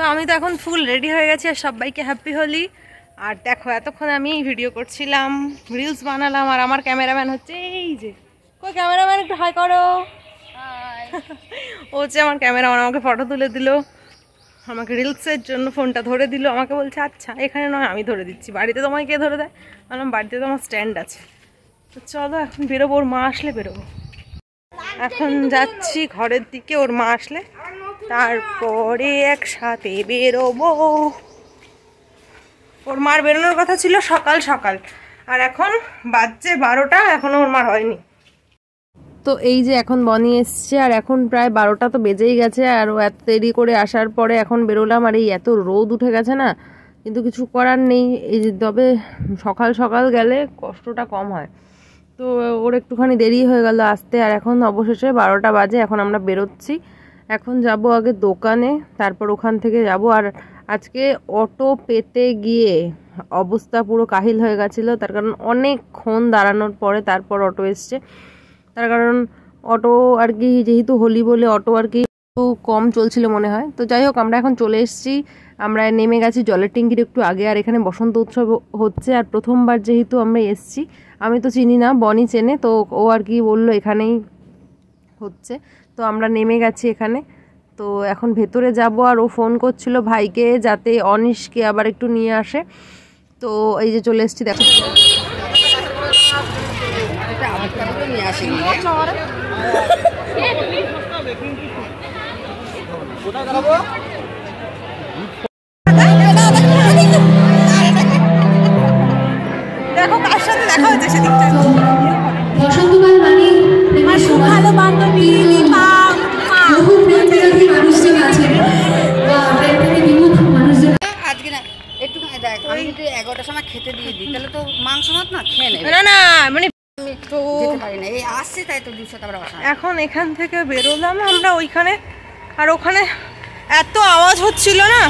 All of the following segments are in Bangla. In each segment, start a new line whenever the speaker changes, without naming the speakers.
তো আমি তো এখন ফুল রেডি হয়ে গেছি আর সবাইকে হ্যাপি হোলি। আর দেখো এতক্ষণ আমি ভিডিও করছিলাম, রিলস বানালাম, আর আমার ক্যামেরাম্যান হচ্ছে এই যে, কই ক্যামেরাম্যান একটু হাই করো। ও হচ্ছে আমার ক্যামেরাম্যান, আমাকে ফটো তুলে দিল, আমাকে রিলসের জন্য ফোনটা ধরে দিল, আমাকে বলছে আচ্ছা এখানে নয় আমি ধরে দিচ্ছি, বাড়িতে তোমায় কে ধরে দেয়? বললাম বাড়িতে তো আমার স্ট্যান্ড আছে। তো চলো এখন বেরোবো, ওর মা আসলে বেরোবো। এখন যাচ্ছি ঘরের দিকে, ওর মা আসলে তারপরে একসাথে বেরোবো। ওর মার বেরোনোর কথা ছিল সকাল সকাল, আর এখন বাজছে 12টা, এখনো ওর মার হয়নি। তো এই যে এখন বনি এসছে, আর এখন প্রায় 12টা তো বেজেই গেছে, আর ও এত দেরি করে আসার পরে এখন বেরোলাম। আর এই এত রোদ উঠে গেছে না, কিন্তু কিছু করার নেই। এই যে তবে সকাল সকাল গেলে কষ্টটা কম হয়, তো ওর একটুখানি দেরি হয়ে গেল আসতে। আর এখন অবশেষে 12টা বাজে, এখন আমরা বেরোচ্ছি। এখন যাব আগে দোকানে, তারপর ওখান থেকে যাব। আর আজকে অটো পেতে গিয়ে অবস্থা পুরো কাহিল হয়ে গেছিলো, তার কারণ অনেকক্ষণ দাঁড়ানোর পরে তারপর অটো এসছে। তার কারণ অটো আর কি যেহেতু হোলি বলে অটো আর কি একটু কম চলছিল মনে হয়। তো যাই হোক আমরা এখন চলে এসেছি, আমরা নেমে গেছি জলের ট্যাঙ্কির একটু আগে। আর এখানে বসন্ত উৎসব হচ্ছে, আর প্রথমবার যেহেতু আমরা এসেছি, আমি তো চিনি না, বনি চেনে, তো ও আর কি বললো এখানেই হচ্ছে। তো আমরা নেমে গেছি এখানে। তো এখন ভেতরে যাব, আর ও ফোন করছিল ভাইকে যাতে অনিশকে আবার একটু নিয়ে আসে। তো এই যে চলে এসেছি, দেখো দেখো কার সাথে দেখা হচ্ছে সেদিকটা। বসন্তকাল মানে আমার খুব ভালো বান্ধবী আজকে না একটুখানি দেখ, আমি যদি 11টার সময় খেতে দিয়ে দিই তাহলে তো মাংস ভাত না খেয়ে নেবে। না না মানে তো এই আসছে, তাই তো 200 টাকা আসা। এখন এখান থেকে বেরোলাম আমরা ওইখানে, আর ওখানে এত আওয়াজ হচ্ছিল না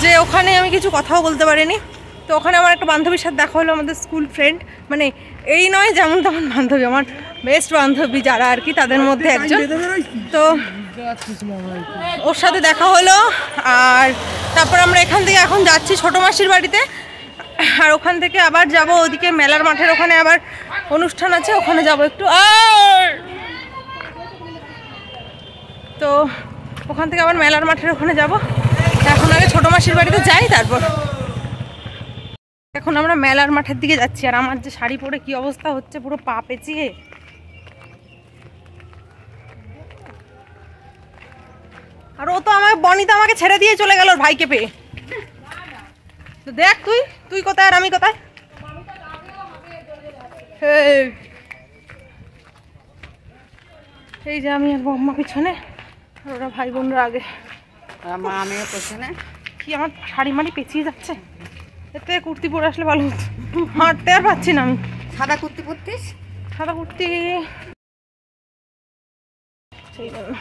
যে ওখানে আমি কিছু কথাও বলতে পারিনি। তো ওখানে আমার একটা বান্ধবীর সাথে দেখা হলো, আমাদের স্কুল ফ্রেন্ড, মানে এই নয় যেমন তেমন বান্ধবী, আমার বেস্ট বান্ধবী যারা আর কি তাদের মধ্যে একজন। তো ওর সাথে দেখা হলো, আর তারপর আমরা এখান থেকে এখন যাচ্ছি ছোটো মাসির বাড়িতে। আর ওখান থেকে আবার যাব ওদিকে মেলার মাঠের ওখানে আবার অনুষ্ঠান আছে, ওখানে যাব একটু। আর তো ওখান থেকে আবার মেলার মাঠের ওখানে যাব। এখন আগে ছোটো মাসির বাড়িতে যাই, তারপর এখন আমরা মেলার মাঠের দিকে যাচ্ছি। আর আমার যে শাড়ি পরে কি অবস্থা হচ্ছে, পুরো পা পেঁচিয়ে। আর ও তো আমাকে বনি তো আমাকে ছেড়ে দিয়ে চলে গেল ভাইকে পেয়ে। তো দেখ তুই তুই কোথায় আর আমি কোথায়। এই যে আমি আর বম্মা পিছনে, আর ওরা ভাই বোনরা আগে, মা আমিও পেছনে। কি আমার শাড়ি মাড়ি পেঁচিয়ে যাচ্ছে, এতে কুর্তি পরে আসলে ভালো হতো, হাঁটতে আর পাচ্ছি না আমি। সাদা কুর্তি পরতিস? সাদা কুর্তি সেই জন্য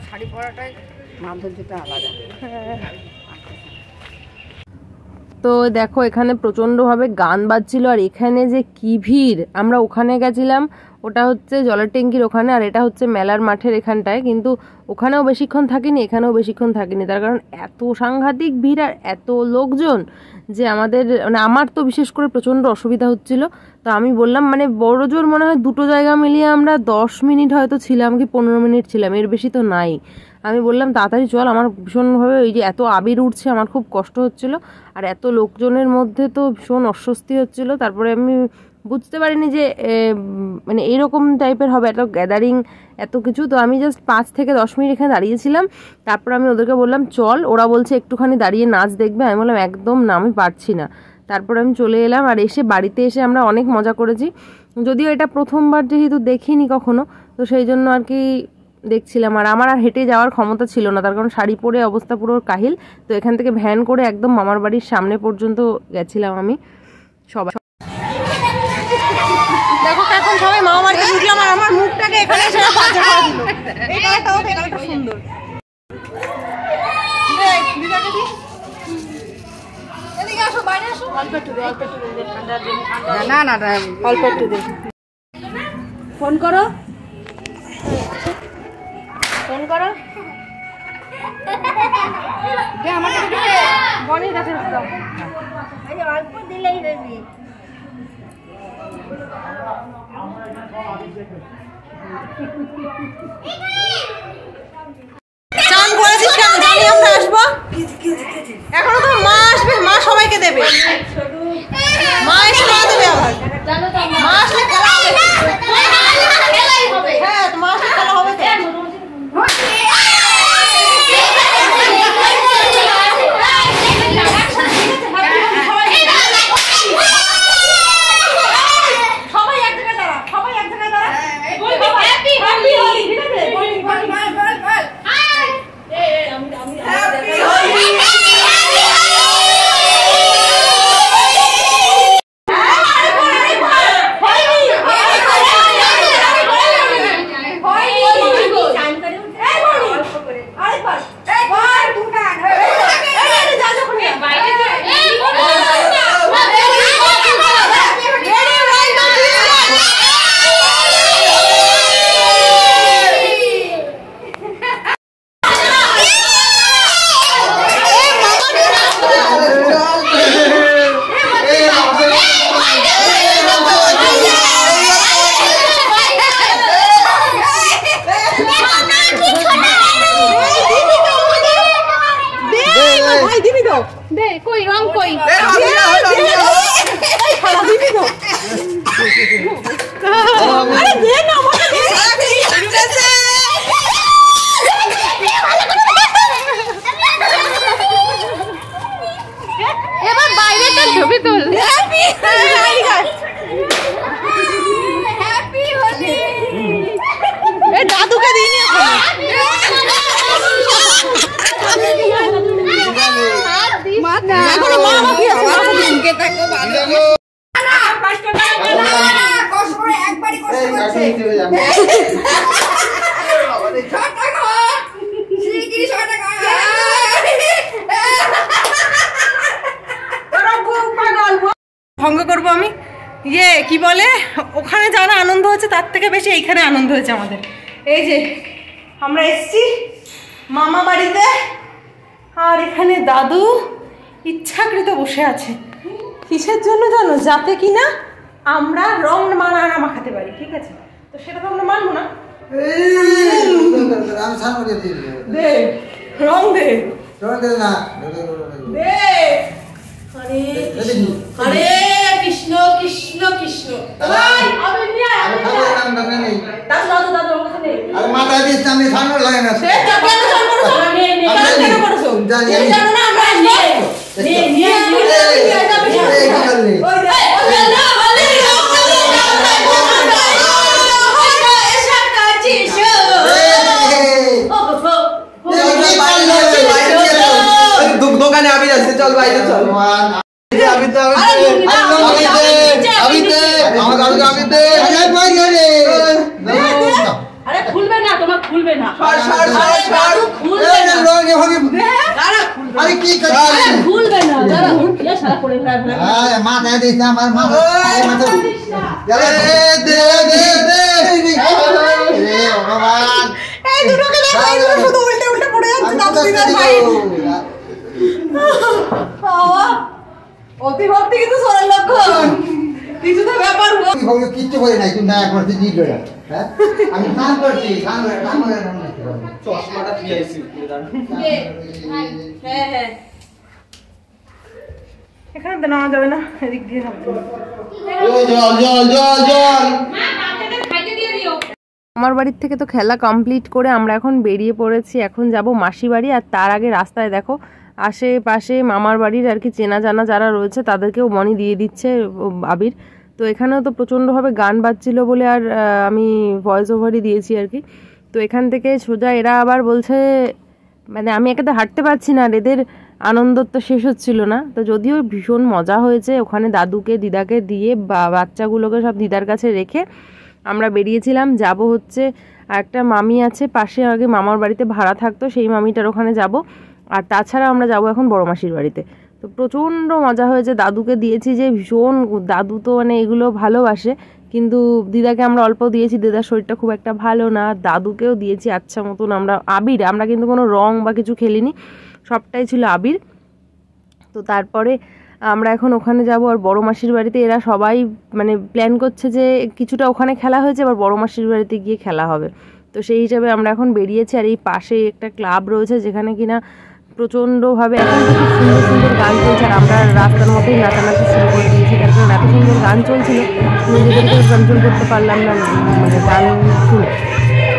শাড়ি পরাটাই মাধুর্যটা আলাদা। তো দেখো এখানে প্রচণ্ডভাবে গান বাজছিল, আর এখানে যে কি ভিড়। আমরা ওখানে গেছিলাম, ওটা হচ্ছে জলের ট্যাঙ্কির ওখানে, আর এটা হচ্ছে মেলার মাঠের এখানটায়। কিন্তু ওখানেও বেশিক্ষণ থাকিনি, এখানেও বেশিক্ষণ থাকিনি, তার কারণ এত সাংঘাতিক ভিড় আর এত লোকজন যে আমাদের মানে আমার তো বিশেষ করে প্রচণ্ড অসুবিধা হচ্ছিল। তো আমি বললাম মানে বড় জোর মনে হয় দুটো জায়গা মিলিয়ে আমরা 10 মিনিট হয়তো ছিলাম, কি 15 মিনিট ছিলাম, এর বেশি তো নাই। আমি বললাম তাড়াতাড়ি চল, আমার ভীষণভাবে এই যে এত আবির উঠছে, আমার খুব কষ্ট হচ্ছিল, আর এত লোকজনের মধ্যে তো ভীষণ অস্বস্তি হচ্ছিল। তারপরে আমি বুঝতে পারিনি যে মানে এইরকম টাইপের হবে, এত গ্যাদারিং এত কিছু। তো আমি জাস্ট 5 থেকে 10 মিনিট এখানে দাঁড়িয়েছিলাম, তারপর আমি ওদেরকে বললাম চল, ওরা বলছে একটুখানি দাঁড়িয়ে নাচ দেখবে। আমি বললাম একদম না, আমি পারছি না। তারপর আমি চলে এলাম, আর এসে বাড়িতে এসে আমরা অনেক মজা করেছি, যদিও এটা প্রথমবার যেহেতু দেখিনি কখনো, তো সেই জন্য আর কি দেখছিলাম। আর আমার আর হেঁটে যাওয়ার ক্ষমতা ছিল না, তার কারণ শাড়ি পরে অবস্থা পুরো কাহিল। তো এখান থেকে ভ্যান করে একদম মামার বাড়ির সামনে পর্যন্ত গেছিলাম আমি সবাই। দেখো এখন সবাই মামার বাড়িতে ঢুকলাম, আর আমার মুখটাকে এখানে এসে বাজা করে দিল। এই কালারটাও কালারটা সুন্দর। এদিকে আসো, বাইরে আসো, অল্প একটু দে, অল্প একটু দে, ঠান্ডার জন্য। না না না অল্প একটু দে। ফোন করো, ফোন করো।
অল্প দিলেই দেবি।
চান করেছিস কেন? জানি আমরা আসবো, এখনো তো মা আসবে, মা সবাইকে দেবে, মা এসে মা দেবে আবার, মা আসলে খেলা হবে। হ্যাঁ, মা আসলে খেলা হবে তো। এবার বাইরেটা ছবি তোল। দাদুকে দিই ভঙ্গ করবো আমি। ইয়ে কি বলে, ওখানে যারা আনন্দ হচ্ছে তার থেকে বেশি এইখানে আনন্দ হয়েছে আমাদের। এই যে আমরা এসছি মামা বাড়িতে, আর এখানে দাদু ইচ্ছাকৃত বসে আছে। কিসের জন্য জানো? যাতে কিনা আমরা রং না মাখাতে পারি, ঠিক আছে? তো সেটা তো আমরা মানবো না। দে রং, দে দে। হরে কৃষ্ণ কৃষ্ণ কৃষ্ণ।
দোকানে আমি যাচ্ছি, চল বাইরে চল।
আরে খুলবে না, তোমার খুলবে না।
আরে কি
খুলবে না, দাঁড়া সারা পড়ে
মাথায় দিচ্ছে আমার মাথা। ভগবান,
অতিভক্তি কিন্তু সোনার লক্ষণ। কিছু তো ব্যাপার
কিচ্ছু করে নাই, তুমি দয়া করতে দিল। আমি স্নান করছি, চশমাটা দিয়ে আইছি।
হ্যাঁ হ্যাঁ, এখানে তো নামা যাবে না, এদিক দিয়ে নামতে হবে।
জল জল জল জল।
আমার বাড়ির থেকে তো খেলা কমপ্লিট করে আমরা এখন বেরিয়ে পড়েছি। এখন যাব মাসি বাড়ি। আর তার আগে রাস্তায় দেখো আশেপাশে মামার বাড়ির আর কি চেনা জানা যারা রয়েছে তাদেরকেও মনি দিয়ে দিচ্ছে আবির। তো এখানেও তো প্রচণ্ডভাবে গান বাজছিল বলে আর আমি ভয়েস ওভারই দিয়েছি আর কি। তো এখান থেকে সোজা এরা আবার বলছে, মানে আমি একেতে হাঁটতে পারছি না, আর এদের আনন্দ তো শেষ হচ্ছিল না। তো যদিও ভীষণ মজা হয়েছে, ওখানে দাদুকে দিদাকে দিয়ে বাচ্চাগুলোকে সব দিদার কাছে রেখে আমরা বেরিয়েছিলাম। যাব হচ্ছে একটা মামি আছে পাশে, আগে মামার বাড়িতে ভাড়া থাকতো, সেই মামিটার ওখানে যাব। আর তাছাড়া আমরা যাব এখন বড় মাসির বাড়িতে। তো প্রচণ্ড মজা হয়েছে, দাদুকে দিয়েছি যে ভীষণ, দাদু তো মানে এগুলো ভালোবাসে, কিন্তু দিদাকে আমরা অল্প দিয়েছি, দিদার শরীরটা খুব একটা ভালো না। দাদুকেও দিয়েছি আচ্ছা মতন। আমরা কিন্তু কোনো রং বা কিছু খেলিনি, সবটাই ছিল আবির। তো তারপরে আমরা এখন ওখানে যাব, আর বড় মাসির বাড়িতে এরা সবাই মানে প্ল্যান করছে যে কিছুটা ওখানে খেলা হয়েছে, এবার বড় মাসির বাড়িতে গিয়ে খেলা হবে। তো সেই হিসাবে আমরা এখন বেরিয়েছি। আর এই পাশে একটা ক্লাব রয়েছে যেখানে কিনা প্রচণ্ডভাবে এখন খুব সুন্দর সুন্দর গান চলছে, আর আমরা রাস্তার মধ্যেই নাচানাচি শুরু করে দিয়েছি। তার কারণ এত সুন্দর গান চলছিল, নিজেদেরকে কন্ট্রোল করতে পারলাম না মানে গান শুনে।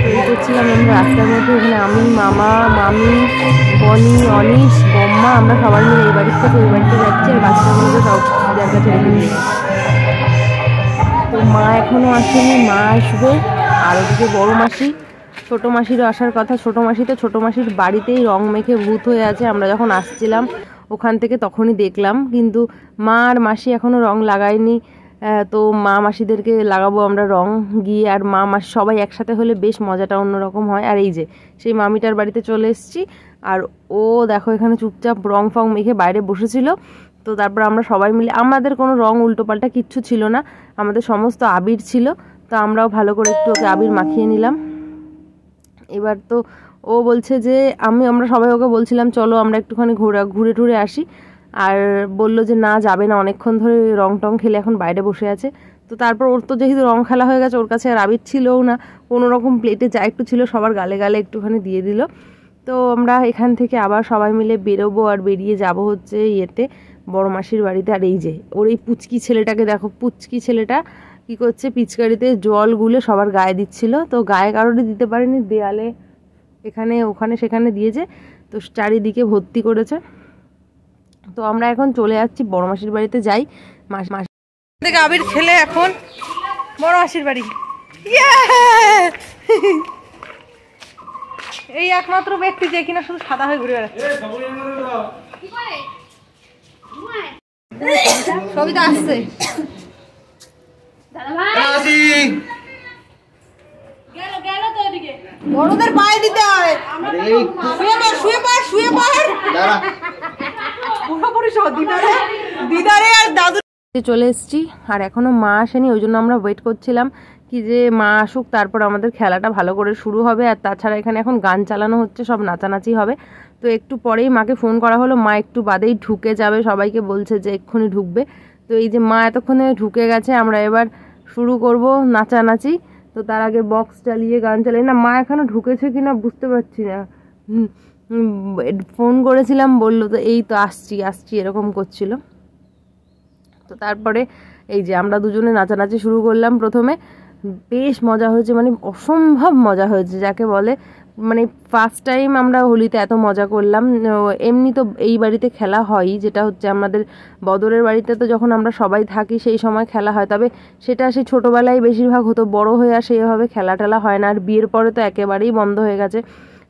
তো এই করছিলাম আমরা রাস্তার মধ্যে। এখানে আমি, মামা, মামি, বনি, অনিশ, বম্মা, আমরা সবাই মিলে এই বাড়ির থেকে ওই বাড়িতে যাচ্ছি, আর বাচ্চাগুলোকে সব যার কাছে রেখে দিয়েছি। তো মা এখনও আসেনি, মা আসবে। আর ওদিকে বড় মাসি, ছোটো মাসিরও আসার কথা। ছোটো মাসির বাড়িতেই রং মেখে ভূত হয়ে আছে। আমরা যখন আসছিলাম ওখান থেকে তখনই দেখলাম, কিন্তু মা আর মাসি এখনও রং লাগায়নি। তো মা মাসিদেরকে লাগাবো আমরা রং গিয়ে, আর মা মাসি সবাই একসাথে হলে বেশ মজাটা অন্যরকম হয়। আর এই যে সেই মামিটার বাড়িতে চলে এসেছি, আর ও দেখো এখানে চুপচাপ রং ফং মেখে বাইরে বসেছিল। তো তারপর আমরা সবাই মিলে, আমাদের কোনো রং উল্টোপাল্টা কিচ্ছু ছিল না, আমাদের সমস্ত আবির ছিল। তো আমরাও ভালো করে একটু ওকে আবির মাখিয়ে নিলাম। এবার তো ও বলছে যে আমরা সবাই ওকে বলছিলাম চলো আমরা একটুখানি ঘুরে টুরে আসি, আর বলল যে না যাবে না, অনেকক্ষণ ধরে রং টং খেলে এখন বাইরে বসে আছে। তো তারপর ওর তো যেহেতু রং খেলা হয়ে গেছে, ওর কাছে আর আবির ছিলও না, কোনো রকম প্লেটে যা একটু ছিল সবার গালে গালে একটুখানি দিয়ে দিল। তো আমরা এখান থেকে আবার সবাই মিলে বেরোবো, আর বেরিয়ে যাব হচ্ছে ইয়েতে বড় মাসির বাড়িতে। আর এই যে ওর এই পুচকি ছেলেটাকে দেখো, পুচকি ছেলেটা কি করছে, পিচকারিতে জল গুলে সবার গায়ে দিচ্ছিল। তো গায়ে কারোরই দিতে পারেনি, দেয়ালে এখানে ওখানে সেখানে দিয়েছে, তো চারিদিকে ভর্তি করেছে। তো আমরা এখন চলে যাচ্ছি বড় মাসির বাড়িতে যাই। মাসি থেকে আবির খেলে এখন বড় মাসির বাড়ি। এই একমাত্র ব্যক্তি যে কিনা শুধু সাদা হয়ে ঘুরে বেড়াচ্ছে। সবিতা আসছে, বড়দের পায়ে দিতে হয়। শুয়ে পড় পুরোপুরি দিদারে আর দাদু চলে এসেছি। আর এখনো মা আসেনি, ওই জন্য আমরা ওয়েট করছিলাম কি যে মা আসুক, তারপর আমাদের খেলাটা ভালো করে শুরু হবে। আর তাছাড়া এখানে এখন গান চালানো হচ্ছে, সব নাচানাচি হবে। তো একটু পরেই মাকে ফোন করা হলো, মা একটু বাদেই ঢুকে যাবে, সবাইকে বলছে যে এক্ষুনি ঢুকবে। তো এই যে মা এতক্ষণে ঢুকে গেছে, আমরা এবার শুরু করব নাচানাচি। তো তার আগে বক্স চালিয়ে গান চালিয়ে, না মা এখনো ঢুকেছে কিনা বুঝতে পারছি না। ফোন করেছিলাম, বললো তো এই তো আসছি এরকম করছিল। তো তারপরে এই যে আমরা দুজনে নাচানাচি শুরু করলাম। প্রথমে বেশ মজা হয়েছে, মানে অসম্ভব মজা হয়েছে যাকে বলে। মানে ফার্স্ট টাইম আমরা হোলিতে এত মজা করলাম। এমনি তো এই বাড়িতে খেলা হয়ই, যেটা হচ্ছে আমাদের বদরের বাড়িতে তো যখন আমরা সবাই থাকি সেই সময় খেলা হয়, তবে সেটা সেই ছোটোবেলায় বেশিরভাগ হতো, বড় হয়ে আর সেইভাবে খেলা টেলা হয় না। আর বিয়ের পরে তো একেবারেই বন্ধ হয়ে গেছে।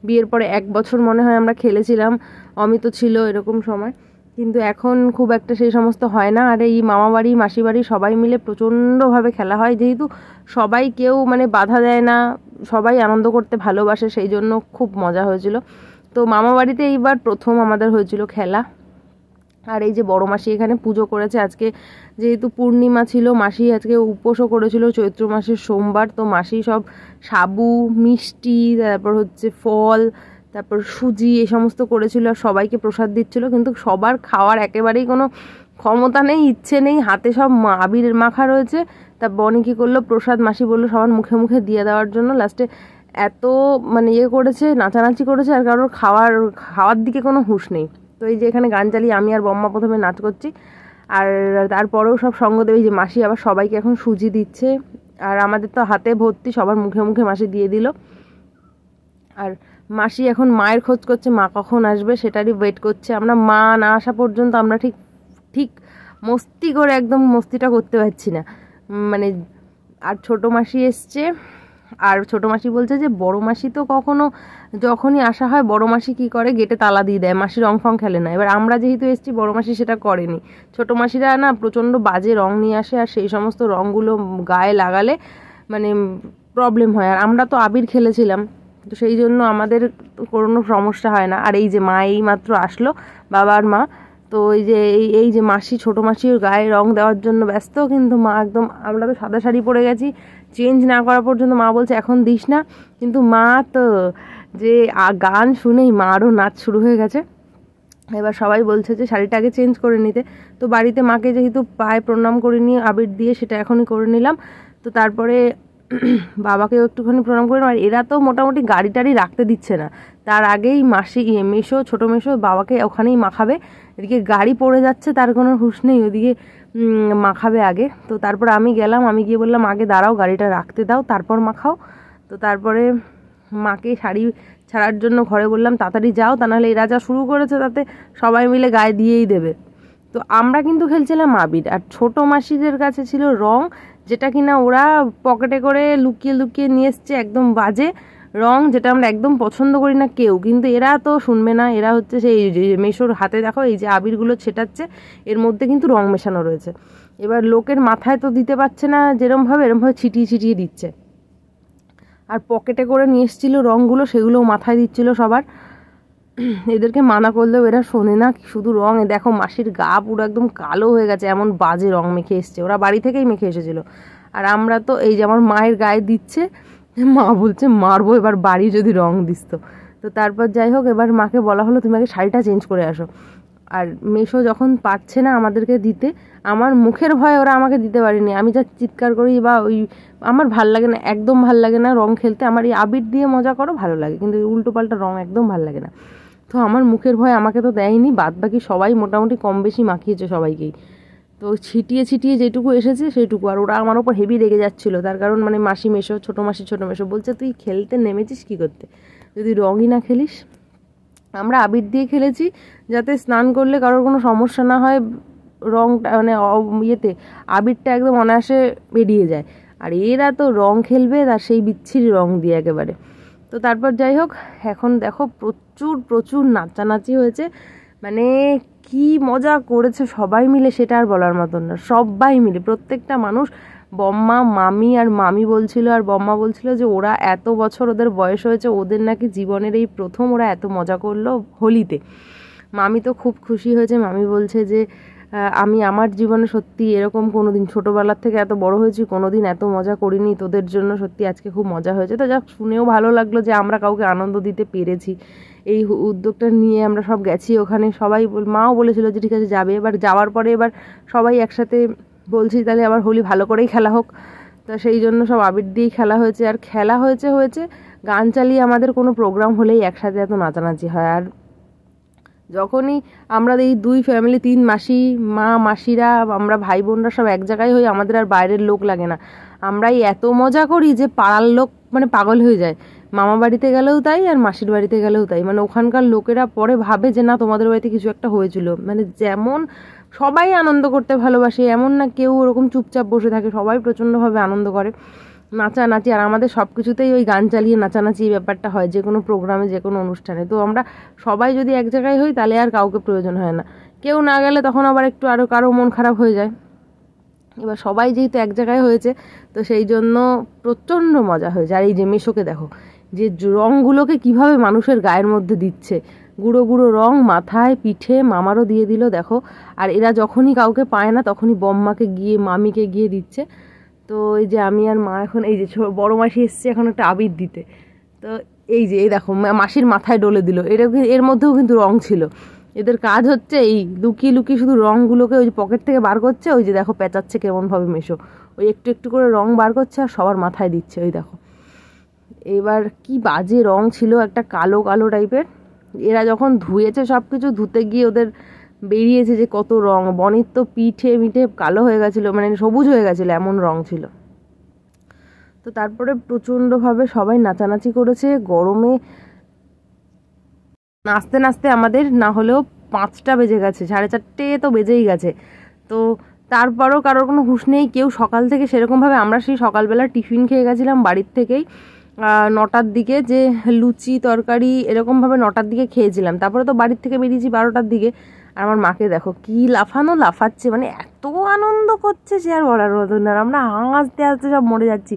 বিয়ের পরে 1 বছর মনে হয় আমরা খেলেছিলাম, অমিত ছিল এরকম সময়, কিন্তু এখন খুব একটা সেই সমস্ত হয় না। আর এই মামা বাড়ি মাসি বাড়ি সবাই মিলে প্রচণ্ডভাবে খেলা হয়, যেহেতু সবাই কেউ মানে বাধা দেয় না, সবাই আনন্দ করতে ভালোবাসে, সেই জন্য খুব মজা হয়েছিল। তো মামা বাড়িতে এইবার প্রথম আমাদের হয়েছিল খেলা। আর এই যে বড় মাসি এখানে পুজো করেছে আজকে, যেহেতু পূর্ণিমা ছিল, মাসি আজকে উপোসও করেছিল চৈত্র মাসের সোমবার। তো মাসি সব সাবু, মিষ্টি, তারপর হচ্ছে ফল, তারপর সুজি এই সমস্ত করেছিল, আর সবাইকে প্রসাদ দিচ্ছিল। কিন্তু সবার খাওয়ার একেবারেই কোনো ক্ষমতা নেই, ইচ্ছে নেই, হাতে সব আবির মাখা রয়েছে। তা বনি কী করলো, প্রসাদ মাসি বললো সবার মুখে মুখে দিয়ে দেওয়ার জন্য। লাস্টে এত মানে করেছে, নাচানাচি করেছে, আর কারোর খাওয়ার দিকে কোনো হুঁশ নেই। তো এই যে এখানে গান চালিয়ে আমি আর বম্মা প্রথমে নাচ করছি, আর তারপরেও সব সঙ্গ দেবে। যে মাসি আবার সবাইকে এখন সুজি দিচ্ছে, আর আমাদের তো হাতে ভর্তি, সবার মুখে মুখে মাসি দিয়ে দিল। আর মাসি এখন মায়ের খোঁজ করছে, মা কখন আসবে সেটারই ওয়েট করছে। আমরা মা না আসা পর্যন্ত আমরা ঠিক মস্তি করে একদম মস্তিটা করতে পারছি না মানে। আর ছোটো মাসি এসছে, আর ছোটো মাসি বলছে যে বড় মাসি তো কখনো যখনই আসা হয় বড় মাসি কী করে, গেটে তালা দিয়ে দেয়, মাসি রং ফং খেলে না। এবার আমরা যেহেতু এসেছি বড় মাসি সেটা করেনি। ছোটো মাসিরা না প্রচণ্ড বাজে রং নিয়ে আসে, আর সেই সমস্ত রঙগুলো গায়ে লাগালে মানে প্রবলেম হয়। আর আমরা তো আবির খেলেছিলাম, তো সেই জন্য আমাদের কোনো সমস্যা হয় না। আর এই যে মা এই মাত্র আসলো, বাবা আর মা। তো এই যে মাসি, ছোটো মাসি ওর গায়ে রং দেওয়ার জন্য ব্যস্ত, কিন্তু মা একদম, আমরা তো সাদা শাড়ি পরে গেছি, চেঞ্জ না করা পর্যন্ত মা বলছে এখন দিস না, কিন্তু মা তো যে গান শুনেই মা আরও নাচ শুরু হয়ে গেছে। এবার সবাই বলছে যে শাড়িটা আগে চেঞ্জ করে নিতে, তো বাড়িতে মাকে যেহেতু পায়ে প্রণাম করে নিয়ে আবির দিয়ে সেটা এখনই করে নিলাম। তো তারপরে বাবাকেও একটুখানি প্রণাম করে, আর এরা তো মোটামুটি গাড়ি টাড়ি রাখতে দিচ্ছে না, তার আগেই মাসি মেশো, ছোটো মেশো বাবাকে ওখানেই মাখাবে, এদিকে গাড়ি পড়ে যাচ্ছে তার কোনো হুঁশ নেই, ওদিকে মাখাবে আগে। তো তারপর আমি গেলাম, আমি গিয়ে বললাম আগে দাঁড়াও, গাড়িটা রাখতে দাও, তারপর মাখাও। তো তারপরে মাকে শাড়ি ছাড়ার জন্য ঘরে বললাম তাড়াতাড়ি যাও, তা নাহলে এরা যা শুরু করেছে তাতে সবাই মিলে গায়ে দিয়েই দেবে। তো আমরা কিন্তু খেলছিলাম আবির, আর ছোটো মাসিদের কাছে ছিল রং, যেটা কিনা ওরা পকেটে করে লুকিয়ে লুকিয়ে নিয়ে এসছে, একদম বাজে রং, যেটা আমরা একদম পছন্দ করি না কেউ, কিন্তু এরা তো শুনবে না। এরা হচ্ছে সেই মেশোর হাতে দেখো এই যে আবিরগুলো ছেটাচ্ছে, এর মধ্যে কিন্তু রং মেশানো রয়েছে। এবার লোকের মাথায় তো দিতে পারছে না এরমভাবে ছিটিয়ে ছিটিয়ে দিচ্ছে, আর পকেটে করে নিয়ে এসেছিলো রঙগুলো, সেগুলোও মাথায় দিচ্ছিল সবার। এদেরকে মানা করলেও এরা শোনে না, শুধু রং। দেখো মাসির গা পুরো একদম কালো হয়ে গেছে, এমন বাজে রং মেখে এসছে, ওরা বাড়ি থেকেই মেখে এসেছিলো। আর আমরা তো এই যে আমার মায়ের গায়ে দিচ্ছে, মা বলছে মারবো এবার বাড়ি যদি রং দিস তো। তো তারপর যাই হোক, এবার মাকে বলা হলো তুমি আগে শাড়িটা চেঞ্জ করে আসো। আর মেশো যখন পারছে না আমাদেরকে দিতে, আমার মুখের ভয়ে ওরা আমাকে দিতে পারেনি, আমি যা চিৎকার করি বা ওই, আমার ভাল লাগে না, একদম ভাল লাগে না রং খেলতে। আমার এই আবির দিয়ে মজা করো ভালো লাগে, কিন্তু উল্টো পাল্টা রং একদম ভাল লাগে না। তো আমার মুখের ভয় আমাকে তো দেয়নি, বাদ বাকি সবাই মোটামুটি কম বেশি মাখিয়েছে সবাইকেই। তো ছিটিয়ে ছিটিয়ে যেটুকু এসেছে সেইটুকু, আর ওরা আমার ওপর হেভি রেগে যাচ্ছিলো, তার কারণ মানে মাসি মেশো, ছোটো মেশো বলছে তুই খেলতে নেমেছিস কী করতে, যদি রঙই না খেলিস। আমরা আবির দিয়ে খেলেছি যাতে স্নান করলে কারোর কোনো সমস্যা না হয়, রংটা মানে ইয়েতে আবিরটা একদম অনায়াসে বেরিয়ে যায়। আর এরা তো রং খেলবে আর সেই বিচ্ছিরি রং দিয়ে একেবারে। তো তারপর যাই হোক, এখন দেখো প্রচুর নাচানাচি হয়েছে, মানে কি মজা করেছে সবাই মিলে সেটা আর বলার মতন না। সবাই মিলে প্রত্যেকটা মানুষ, বম্মা, মামি আর মামি বলছিল, আর বম্মা বলছিল যে ওরা এত বছর ওদের বয়স হয়েছে, ওদের নাকি জীবনের এই প্রথম ওরা এত মজা করলো হোলিতে। মামি তো খুব খুশি হয়েছে, মামি বলছে যে আমি আমার জীবনে সত্যি এরকম কোনো দিন, ছোটোবেলার থেকে এত বড় হয়েছি কোনো দিন এত মজা করিনি, তোদের জন্য সত্যি আজকে খুব মজা হয়েছে। তো যাক, শুনেও ভালো লাগলো যে আমরা কাউকে আনন্দ দিতে পেরেছি। এই উদ্যোগটা নিয়ে আমরা সব গেছি ওখানে, সবাই মাও বলেছিল যে ঠিক আছে যাবে। এবার যাওয়ার পরে এবার সবাই একসাথে বলছি তাহলে আবার হোলি ভালো করেই খেলা হোক। তো সেই জন্য সব আবির দিয়েই খেলা হয়েছে, আর খেলা হয়েছে গান চালিয়ে। আমাদের কোনো প্রোগ্রাম হলেই একসাথে এত নাচানাচি হয়। আর যখনই আমরা এই দুই ফ্যামিলি, 3 মাসি, মা, মাসিরা, আমরা ভাই বোনরা সব এক জায়গায় হই, আমাদের আর বাইরের লোক লাগে না। আমরাই এত মজা করি যে পাড়ার লোক মানে পাগল হয়ে যায়। মামা বাড়িতে গেলেও তাই, আর মাসির বাড়িতে গেলেও তাই, মানে ওখানকার লোকেরা পরে ভাবে যে না তোমাদের বাড়িতে কিছু একটা হয়েছিল। মানে যেমন সবাই আনন্দ করতে ভালোবাসে, এমন না কেউ ওরকম চুপচাপ বসে থাকে, সবাই প্রচণ্ডভাবে আনন্দ করে, নাচানাচি। আর আমাদের সব কিছুতেই ওই গান চালিয়ে নাচানাচি ব্যাপারটা হয়, যে কোনো প্রোগ্রামে, যে কোনো অনুষ্ঠানে। তো আমরা সবাই যদি এক জায়গায় হই তাহলে আর কাউকে প্রয়োজন হয় না, কেউ না গেলে তখন আবার একটু আরও কারো মন খারাপ হয়ে যায়। এবার সবাই যেহেতু এক জায়গায় হয়েছে, তো সেই জন্য প্রচণ্ড মজা হয়েছে। আর এই যে মেশোকে দেখো যে রঙগুলোকে কিভাবে মানুষের গায়ের মধ্যে দিচ্ছে, গুঁড়ো গুঁড়ো রং মাথায়, পিঠে, মামারও দিয়ে দিল দেখো। আর এরা যখনই কাউকে পায় না তখনই বম্মাকে গিয়ে, মামিকে গিয়ে দিচ্ছে। তো এই যে আমি আর মা এখন, এই যে বড় মাসি এসছে এখন একটা আবির দিতে, তো এই যে এই দেখো মাসির মাথায় ডলে দিল। এর মধ্যেও কিন্তু রং ছিল। এদের কাজ হচ্ছে এই লুকিয়ে লুকিয়ে শুধু রঙগুলোকে ওই যে পকেট থেকে বার করছে, ওই যে দেখো পেঁচাচ্ছে কেমনভাবে মেশো, ওই একটু একটু করে রং বার করছে আর সবার মাথায় দিচ্ছে, ওই দেখো। এবার কি বাজে রং ছিল, একটা কালো কালো টাইপের। এরা যখন ধুয়েছে সব কিছু, ধুতে গিয়ে ওদের বেরিয়েছে যে কত রং। বনির তো পিঠে মিঠে কালো হয়ে গেছিলো, মানে সবুজ হয়ে গেছিলো, এমন রং ছিল। তো তারপরে প্রচণ্ডভাবে সবাই নাচানাচি করেছে গরমে। নাচতে নাচতে আমাদের না হলেও 5টা বেজে গেছে, 4:30 তো বেজেই গেছে। তো তারপরও কারোর কোনো হুঁশ নেই, কেউ সকাল থেকে সেরকমভাবে, আমরা সেই সকালবেলা টিফিন খেয়ে গেছিলাম বাড়ির থেকেই 9টার দিকে, যে লুচি তরকারি এরকমভাবে 9টার দিকে খেয়েছিলাম। তারপরে তো বাড়ির থেকে বেরিয়েছি 12টার দিকে। আর আমার মাকে দেখো কি লাফাচ্ছে, মানে এত আনন্দ করছে সে আর বলার মতো না। আমরা হাসতে হাসতে সব মরে যাচ্ছি,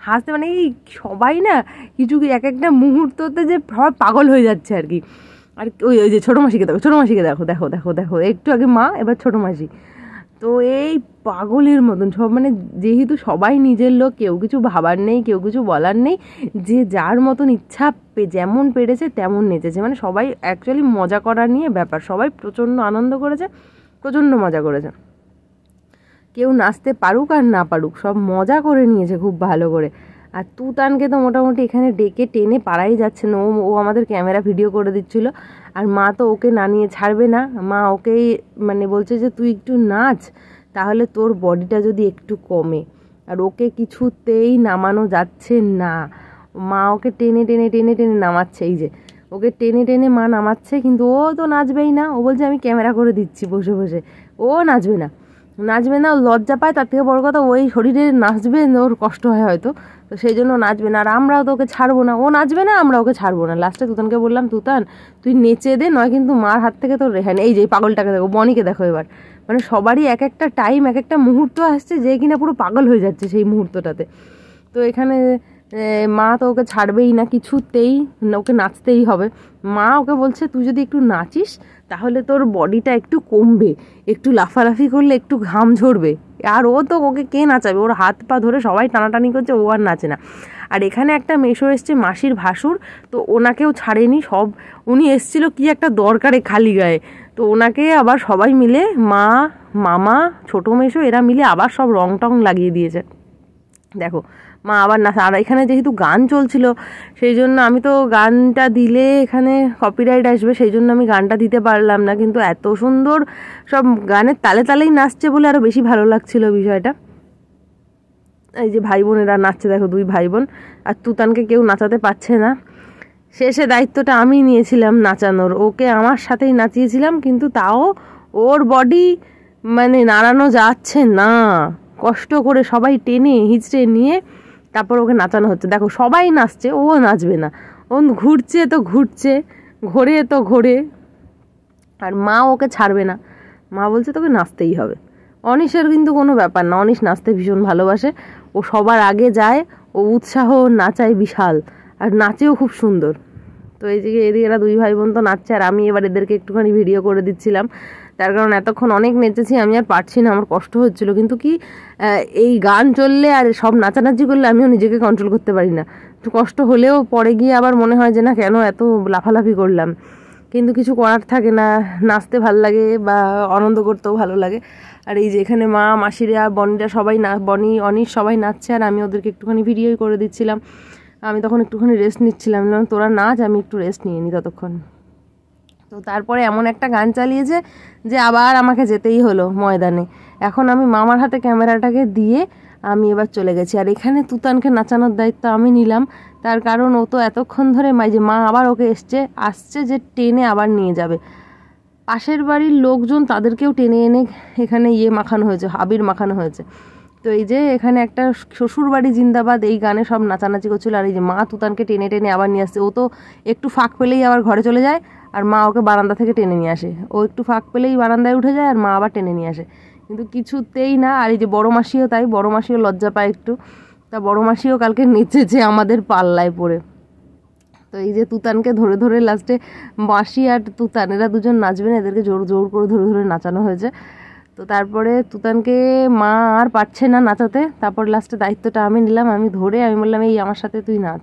হাসতে মানে এই সবাই না কিছু এক একটা মুহূর্ততে যে সবাই পাগল হয়ে যাচ্ছে আর কি। আর ওই ওই যে ছোটো মাসিকে দেখো, ছোটো মাসিকে দেখো, দেখো দেখো দেখো, একটু আগে মা, এবার ছোটো মাসি। তো এই পাগলের মতন সব, মানে যেহেতু সবাই নিজের লোক, কেউ কিছু ভাবার নেই, কেউ কিছু বলার নেই, যে যার মতন ইচ্ছা যেমন পেরেছে তেমন নেচেছে। মানে সবাই অ্যাকচুয়ালি মজা করা নিয়ে ব্যাপার, সবাই প্রচণ্ড আনন্দ করেছে, প্রচণ্ড মজা করেছে। কেউ নাচতে পারুক আর না পারুক, সব মজা করে নিয়েছে খুব ভালো করে। আর তুতানকে তো মোটামুটি এখানে ডেকে টেনে পারাই যাচ্ছে না, ও আমাদের ক্যামেরা ভিডিও করে দিচ্ছিল। আর মা তো ওকে না নিয়ে ছাড়বে না, মা ওকেই মানে বলছে যে তুই একটু নাচ, তাহলে তোর বডিটা যদি একটু কমে। আর ওকে কিছুতেই নামানো যাচ্ছে না, মা ওকে টেনে টেনে টেনে টেনে নামাচ্ছে। এই যে ওকে টেনে টেনে মা নামাচ্ছে, কিন্তু ও তো নাচবেই না। ও বলছে আমি ক্যামেরা করে দিচ্ছি বসে বসে, ও নাচবে না, নাচবে না, ও লজ্জা পায়। তার থেকে বড় কথা, ওই শরীরে নাচবে ওর কষ্ট হয় হয়তো, তো সেই জন্য নাচবে না। আর আমরাও তো ওকে ছাড়বো না, ও নাচবে না, আমরা ওকে ছাড়বো না। লাস্টে তুতানকে বললাম, তুতান তুই নেচে দে, নয় কিন্তু মার হাত থেকে তোর রেহাই নেই। এই যে পাগলটাকে দেখো, বনিকে দেখো এবার, মানে সবারই এক একটা টাইম, এক একটা মুহূর্ত আসছে যে কিনা পুরো পাগল হয়ে যাচ্ছে সেই মুহূর্তটাতে। তো এখানে মা তো ওকে ছাড়বেই না কিছুতেই, ওকে নাচতেই হবে। মা ওকে বলছে তুই যদি একটু নাচিস তাহলে তোর বডিটা একটু কমবে, একটু লাফালাফি করলে একটু ঘাম ঝরবে। আর ও তো ওকে কে নাচাবে, ওর হাত পা ধরে সবাই টানাটানি করছে, ও আর নাচে না। আর এখানে একটা মেশো এসছে, মাসির ভাসুর, তো ওনাকেও ছাড়েনি সব। উনি এসছিল কি একটা দরকারে খালি গায়ে, তো ওনাকে আবার সবাই মিলে, মা, মামা, ছোটো মেশো, এরা মিলে আবার সব রং টং লাগিয়ে দিয়েছে। দেখো মা আবার না। আর এখানে যেহেতু গান চলছিল, সেই জন্য আমি তো গানটা দিলে এখানে কপিরাইট আসবে, সেই জন্য আমি গানটা দিতে পারলাম না। কিন্তু এত সুন্দর সব গানের তালে তালেই নাচছে বলে আরও বেশি ভালো লাগছিল বিষয়টা। এই যে ভাই বোনেরা নাচছে দেখো, দুই ভাই বোন। আর তুতানকে কেউ নাচাতে পারছে না, শেষে দায়িত্বটা আমি নিয়েছিলাম নাচানোর, ওকে আমার সাথেই নাচিয়েছিলাম। কিন্তু তাও ওর বডি মানে নাড়ানো যাচ্ছে না, কষ্ট করে সবাই টেনে হিচড়ে নিয়ে তারপর ওকে নাচানো হচ্ছে। দেখো সবাই নাচছে, ও নাচবে না, ও ঘুরছে তো ঘুরছে, ঘোরে তো ঘোরে। আর মা ওকে ছাড়বে না, মা বলছে তোকে নাচতেই হবে। অনিশের কিন্তু কোনো ব্যাপার না, অনিশ নাচতে ভীষণ ভালোবাসে, ও সবার আগে যায়, ও উৎসাহ নাচায় বিশাল, আর নাচেও খুব সুন্দর। তো এদিকে এরা দুই ভাই বোন তো নাচছে, আর আমি এবার এদেরকে একটুখানি ভিডিও করে দিচ্ছিলাম। তার কারণ এতক্ষণ অনেক নেচেছি, আমি আর পারছি না, আমার কষ্ট হচ্ছিলো। কিন্তু কি এই গান চললে আর সব নাচানাচি করলে আমিও নিজেকে কন্ট্রোল করতে পারি না, একটু কষ্ট হলেও পরে গিয়ে আবার মনে হয় যে না কেন এত লাফালাফি করলাম। কিন্তু কিছু করার থাকে না, নাচতে ভাল লাগে বা আনন্দ করতেও ভালো লাগে। আর এই যে এখানে মা, মাসিরা, বনিরা সবাই বনি, অনিশ সবাই নাচছে, আর আমি ওদেরকে একটুখানি ভিডিওই করে দিচ্ছিলাম। আমি তখন একটুখানি রেস্ট নিচ্ছিলাম, তোরা নাচ, আমি একটু রেস্ট নিয়ে নিই ততক্ষণ। তো তারপরে এমন একটা গান চালিয়েছে যে আবার আমাকে যেতেই হলো ময়দানে। এখন আমি মামার হাতে ক্যামেরাটাকে দিয়ে আমি এবার চলে গেছি। আর এখানে তুতানকে নাচানোর দায়িত্ব আমি নিলাম, তার কারণ ও তো এতক্ষণ ধরে যে মা আবার ওকে আসছে যে টেনে আবার নিয়ে যাবে। পাশের বাড়ির লোকজন, তাদেরকেও টেনে এনে এখানে মাখানো হয়েছে, আবির মাখানো হয়েছে। তো এই যে এখানে একটা শ্বশুর বাড়ি জিন্দাবাদ, এই গানে সব নাচানাচি করছিল। আর এই যে মা তুতানকে টেনে টেনে আবার নিয়ে আসছে, ও তো একটু ফাঁক পেলেই আবার ঘরে চলে যায়, আর মা ওকে বারান্দা থেকে টেনে নিয়ে আসে। ও একটু ফাঁক পেলেই বারান্দায় উঠে যায়, আর মা আবার টেনে নিয়ে আসে, কিন্তু কিছুতেই না। আর এই যে বড়ো মাসিও তাই, বড়ো মাসিও লজ্জা পায় একটু, তা বড়ো মাসিও কালকে নেচেছে আমাদের পাল্লায় পড়ে। তো এই যে তুতানকে ধরে ধরে লাস্টে মাসি আর তুতান এরা দুজন নাচবে না, এদেরকে জোর জোর করে ধরে ধরে নাচানো হয়েছে। তো তারপরে তুতানকে মা আর পারছে না নাচাতে, তারপর লাস্টে দায়িত্বটা আমি নিলাম। আমি ধরে আমি বললাম এই আমার সাথে তুই নাচ।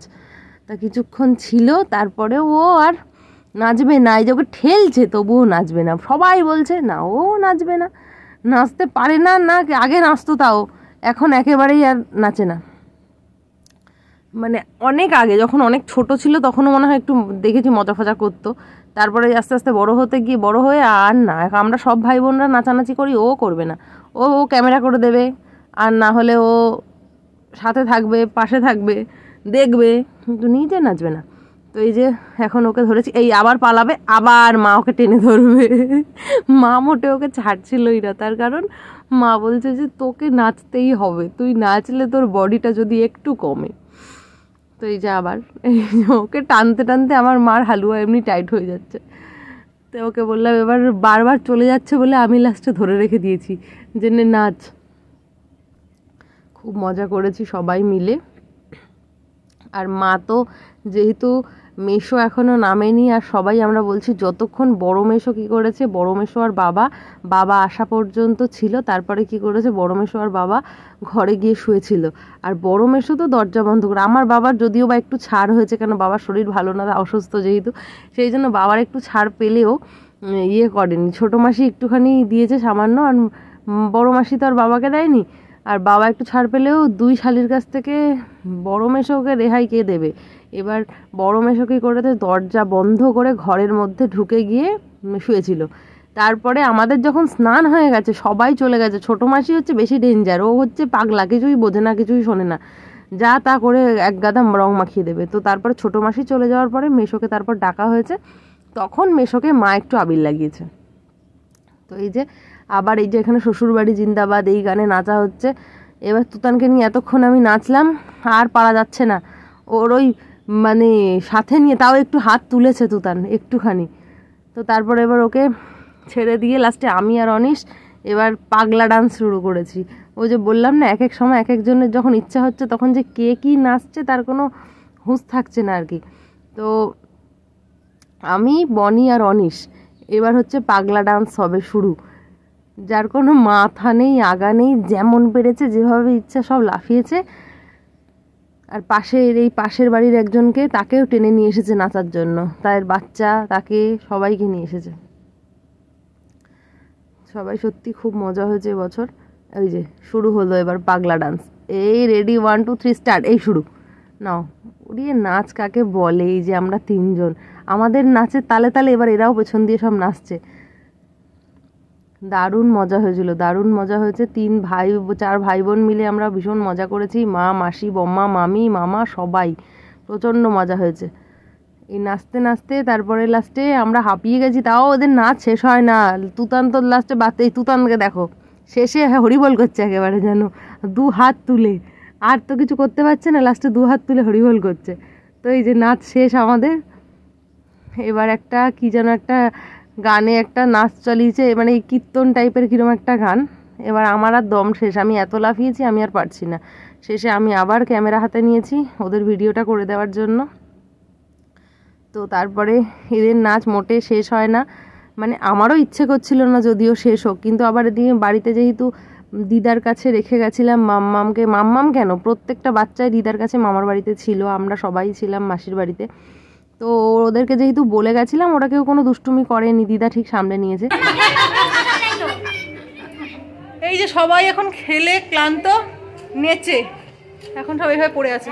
তা কিছুক্ষণ ছিল, তারপরে ও আর নাচবে না, এই যে ওকে ঠেলছে তবুও নাচবে না। সবাই বলছে না ও নাচবে না, নাচতে পারে না, না আগে নাচতো তাও, এখন একেবারেই আর নাচে না। মানে অনেক আগে যখন অনেক ছোট ছিল তখনও মনে হয় একটু দেখেছি মজা ফজা করতো, তারপরে আস্তে আস্তে বড় হতে গিয়ে বড় হয়ে আর না। আমরা সব ভাই বোনরা নাচানাচি করি, ও করবে না, ও ক্যামেরা করে দেবে, আর না হলে ও সাথে থাকবে, পাশে থাকবে, দেখবে, কিন্তু নিজে নাচবে না। তো এই যে এখন ওকে ধরেছি, এই আবার পালাবে, আবার মা ওকে টেনে ধরবে। মা মোটে ওকে ছাড়ছিলই না, তার কারণ মা বলছে যে তোকে নাচতেই হবে, তুই নাচলে তোর বডিটা যদি একটু কমে। তো এই যে আবার ওকে টানতে টানতে আমার মার হালুয়া এমনি টাইট হয়ে যাচ্ছে। তো ওকে বললাম এবার বারবার চলে যাচ্ছে বলে আমি লাস্টে ধরে রেখে দিয়েছি যে নাচ। খুব মজা করেছি সবাই মিলে। আর মা তো যেহেতু মেশো এখনও নামেনি। আর সবাই আমরা বলছি যতক্ষণ বড় মেশো কী করেছে, বড় মেশো আর বাবা আসা পর্যন্ত ছিল, তারপরে কি করেছে বড় মেশো আর বাবা ঘরে গিয়ে শুয়েছিল। আর বড় মেশো তো দরজা বন্ধ করে, আমার বাবার যদিও বা একটু ছাড় হয়েছে, কেন বাবার শরীর ভালো না, অসুস্থ যেহেতু, সেই জন্য বাবার একটু ছাড় পেলেও করেনি। ছোটো মাসি একটুখানি দিয়েছে সামান্য, আর বড় মাসি তো আর বাবাকে দেয়নি। আর বাবা একটু ছাড় পেলেও দুই শালির কাছ থেকে বড় মেশোকে রেহাই কে দেবে। এবার বড় মেশো কী করেছে, দরজা বন্ধ করে ঘরের মধ্যে ঢুকে গিয়ে শুয়েছিল। তারপরে আমাদের যখন স্নান হয়ে গেছে, সবাই চলে গেছে। ছোটো মাসি হচ্ছে বেশি ডেঞ্জার, ও হচ্ছে পাগলা, কিছুই বোঝে না, কিছুই শোনে না, যা তা করে এক গাদা রং মাখিয়ে দেবে। তো তারপরে ছোটো মাসি চলে যাওয়ার পরে মেশোকে তারপর ডাকা হয়েছে, তখন মেশোকে মা একটু আবির লাগিয়েছে। তো এই যে আবার এই যে এখানে শ্বশুরবাড়ি জিন্দাবাদ এই গানে নাচা হচ্ছে। এবার তুতানকে নিয়ে এতক্ষণ আমি নাচলাম, আর পারা যাচ্ছে না। ওর ওই মানে সাথে নিয়ে তাও একটু হাত তুলেছে তুতান একটুখানি। তো তারপর এবার ওকে ছেড়ে দিয়ে লাস্টে আমি আর অনিশ এবার পাগলা ডান্স শুরু করেছি। ওই যে বললাম না, এক এক সময় এক একজনের যখন ইচ্ছা হচ্ছে তখন যে কে কী নাচছে তার কোনো হুঁশ থাকছে না আর কি। তো আমি, বনি আর অনিশ এবার হচ্ছে পাগলা ডান্স হবে শুরু, যার কোনো মাথা নেই আগা নেই, যেমন পেরেছে যেভাবে ইচ্ছা সব লাফিয়েছে। আর পাশের বাড়ির একজনকে, তাকেও টেনে নিয়ে এসেছে নাচার জন্য, তার বাচ্চা, তাকে সবাইকে নিয়ে এসেছে। সবাই সত্যি খুব মজা হয়েছে এবছর। ওই যে শুরু হলো এবার পাগলা ডান্স। এই রেডি, 1 2 3 স্টার্ট, এই শুরু নাও। ওরিয়ে নাচ কাকে বলে, এই যে আমরা তিনজন আমাদের নাচের তালে তালে এবার এরাও পেছন দিয়ে সব নাচছে। দারুণ মজা হয়েছিল, দারুণ মজা হয়েছে। 4 ভাই বোন মিলে আমরা ভীষণ মজা করেছি, মা মাসি বম্মা মামি মামা সবাই, প্রচণ্ড মজা হয়েছে। এই নাচতে নাচতে তারপরে লাস্টে আমরা হাঁপিয়ে গেছি, তাও ওদের নাচ শেষ হয় না। তুতান তো লাস্টে এই তুতানকে দেখো শেষে হরিবোল করছে একেবারে, যেন 2 হাত তুলে, আর তো কিছু করতে পারছে না, লাস্টে 2 হাত তুলে হরিবোল করছে। তো এই যে নাচ শেষ আমাদের। এবার একটা কি যেন একটা গানে একটা নাচ চালিয়েছে, মানে এই কীর্তন টাইপের কীরকম একটা গান। এবার আমার আর দম শেষ, আমি এত লাফিয়েছি আমি আর পারছি না। শেষে আমি আবার ক্যামেরা হাতে নিয়েছি ওদের ভিডিওটা করে দেওয়ার জন্য। তো তারপরে এদের নাচ মোটে শেষ হয় না, মানে আমারও ইচ্ছে করছিল না যদিও শেষ হোক, কিন্তু আবার এদিকে বাড়িতে যেহেতু দিদার কাছে রেখে গেছিলাম মাম্মাম কেন প্রত্যেকটা বাচ্চাই দিদার কাছে মামার বাড়িতে ছিল, আমরা সবাই ছিলাম মাসির বাড়িতে। তো ওদেরকে যেহেতু বলে গেছিলাম, ওরা কেউ কোনো দুষ্টুমি করেনি, দিদা ঠিক সামলে নিয়েছে। এই যে সবাই এখন খেলে ক্লান্ত, নেচে এখন সবাই এইভাবে পড়ে আছে।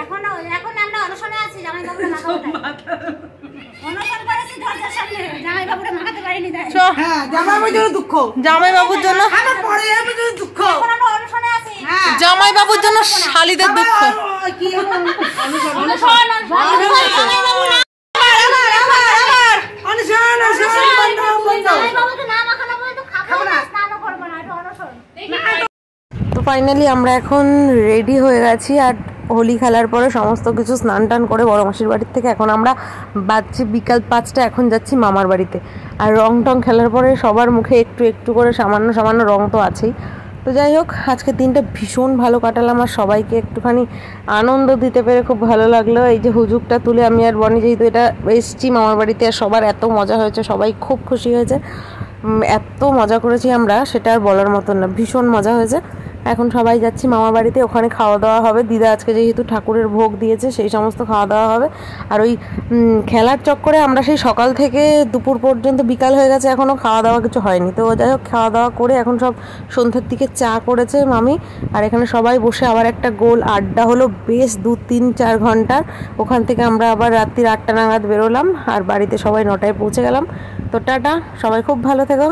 এখন আমরা অনশনে আছি, জামাইবাবুরে অনশন করেছি দরজার সামনে, জামাইবাবুরে মাখাতে পারিনি তাই।
হ্যাঁ, জামাইবাবুর জন্য দুঃখ,
জামাইবাবুর জন্য
আমার পরে আমার জন্য দুঃখ,
এখন আমরা অনশনে আছি।
হ্যাঁ,
জামাইবাবুর জন্য শালিদের দুঃখ।
কি
অনশন জামাইবাবু না, জামাইবাবুকে না মাখানো পর্যন্ত খাবো না, স্নানও করবো না, এটা অনশন।
তো ফাইনালি আমরা এখন রেডি হয়ে গেছি, আর হোলি খেলার পরে সমস্ত কিছু স্নান টান করে বড় মাসির বাড়ির থেকে এখন আমরা বাজছে বিকাল 5টা, এখন যাচ্ছি মামার বাড়িতে। আর রং টং খেলার পরে সবার মুখে একটু একটু করে সামান্য সামান্য রং তো আছেই। তো যাই হোক, আজকের দিনটা ভীষণ ভালো কাটালাম, আর সবাইকে একটুখানি আনন্দ দিতে পেরে খুব ভালো লাগলো। এই যে হুজুগটা তুলে আমি আর বনি যেহেতু এটা এসেছি মামার বাড়িতে, আর সবার এত মজা হয়েছে, সবাই খুব খুশি হয়েছে, এত মজা করেছি আমরা সেটা আর বলার মতন না, ভীষণ মজা হয়েছে। এখন সবাই যাচ্ছি মামার বাড়িতে, ওখানে খাওয়া দাওয়া হবে। দিদা আজকে যেহেতু ঠাকুরের ভোগ দিয়েছে সেই সমস্ত খাওয়া দাওয়া হবে। আর ওই খেলার চক্করে আমরা সেই সকাল থেকে দুপুর পর্যন্ত, বিকাল হয়ে গেছে এখনও খাওয়া দাওয়া কিছু হয়নি। তো যাই হোক, খাওয়া দাওয়া করে এখন সব সন্ধ্যের দিকে চা করেছে মামি, আর এখানে সবাই বসে আবার একটা গোল আড্ডা হলো বেশ 2-3-4 ঘন্টার। ওখান থেকে আমরা আবার রাত্রির 8টা নাগাদ বেরোলাম, আর বাড়িতে সবাই 9টায় পৌঁছে গেলাম। তো টাটা, সবাই খুব ভালো থেকো।